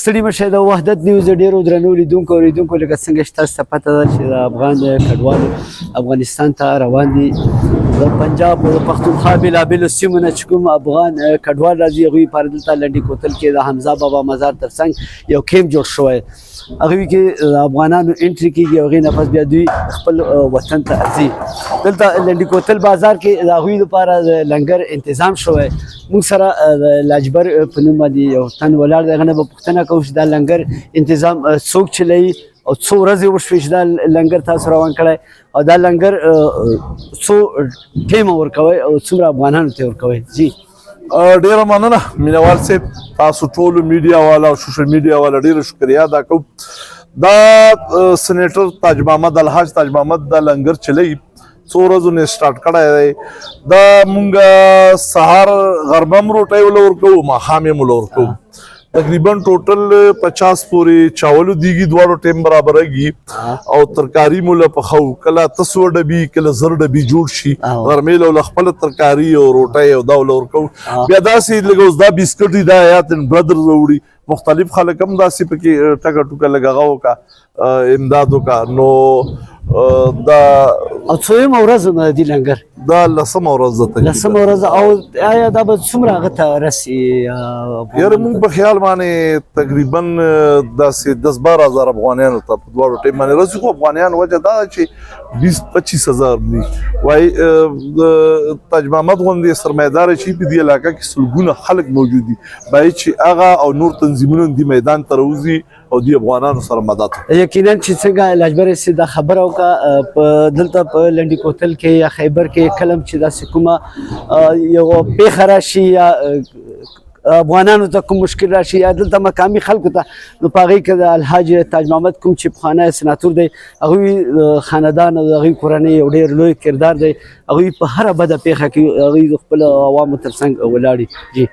ستړي مشه د وحدت نیوز ډیرو درنو لیدونکو اوریدونکو لکه څنګه چې تاسو ته پته ده چې د افغان کډوالو افغانستان ته روان دي د پنجاب او پښتونخوا بېلابېلو سیمو نه چې کوم افغان کډوال راځي هغوی لپاره دلته لنډي کوتل کې د حمزه بابا مزار ترڅنګ یو کیمپ جوړ شوی هغوی کې د افغانانو انټري کېږي او هغې نه پس بیا دوی خپل وطن ته ځي دلته لنډي کوتل بازار کې د هغوی لپاره د لنګر انتظام شوی موږ سره د لاجبر په نوم باندې یو تن ولاړ دی هغه نه به پوښتنه کوو چې دا لنګر انتظام څوک چلوي او څو ورځې وشوې چې دا لنګر تاسو روان کړی او دا لنګر څو ټیمه ورکوئ او څومره افغانانو ته ورکوئ جی ډیره مننه مینوال صاحب تاسو ټولو میډیا والا او سوشل میډیا والا ډیره شکریا ادا کوم دا سینیټر تاج محمد الحاج تاج محمد دا لنګر چلی څو ورځو نه سٹارټ کړی دی دا مونږ سهار غربه هم روټۍ ول ورکوو ماښام یې ول ورکوو تقریبا ټوټل 50 پورې چاولو دیږي دواړو ټیم برابرېږي او ترکاري مو له پخو کله 300 ډبي کله 1000 ډبي جوړ شي غرمې له خپل ترکاري او روټۍ او دا ول ورکوو بیا داسې لږ اوس دا بسکټ دي دا حیات برادر وروړي مختلف خلک هم داسې پکې ټکه ټوکه لګاغه وکړه امداد وکړه نو دا او څویمه ورځ نه دی لنګر دا لسمه ورځ ده لسمه ورځ او آیا دا به څومره هغه ته رسي یاره موږ په خیال باندې تقریبا داسې 10-12 هزار افغانیانو ته په دواړو ټیم باندې رسي خو افغانیان وجه دا ده چې 20-25 هزار دي وایي تاج محمد غوندې سرمایهدار چې په دې علاقه کې سلګونه خلک موجود دي باید چې هغه او نور تنظیمونه دې میدان ته راوځي او دې افغانانو سره مدد یقینا چې څنګه لاجبر سي دا خبره وکړه دلته په لنډي کوتل کې یا خیبر کې کلم چې داسې کومه یو پیښه راشي یا افغانانو ته کوم مشکل راشي یا دلته مقامي خلکو ته نو په هغې کې د الحاج تاج محمد کوم چې پخوانی سناتور دی هغوی خاندان او د هغوی کورنۍ یو ډېر لوی کردار دی هغوی په هره بده پیښه کې هغوی د خپلو عوامو تر څنګ ولاړ دي جی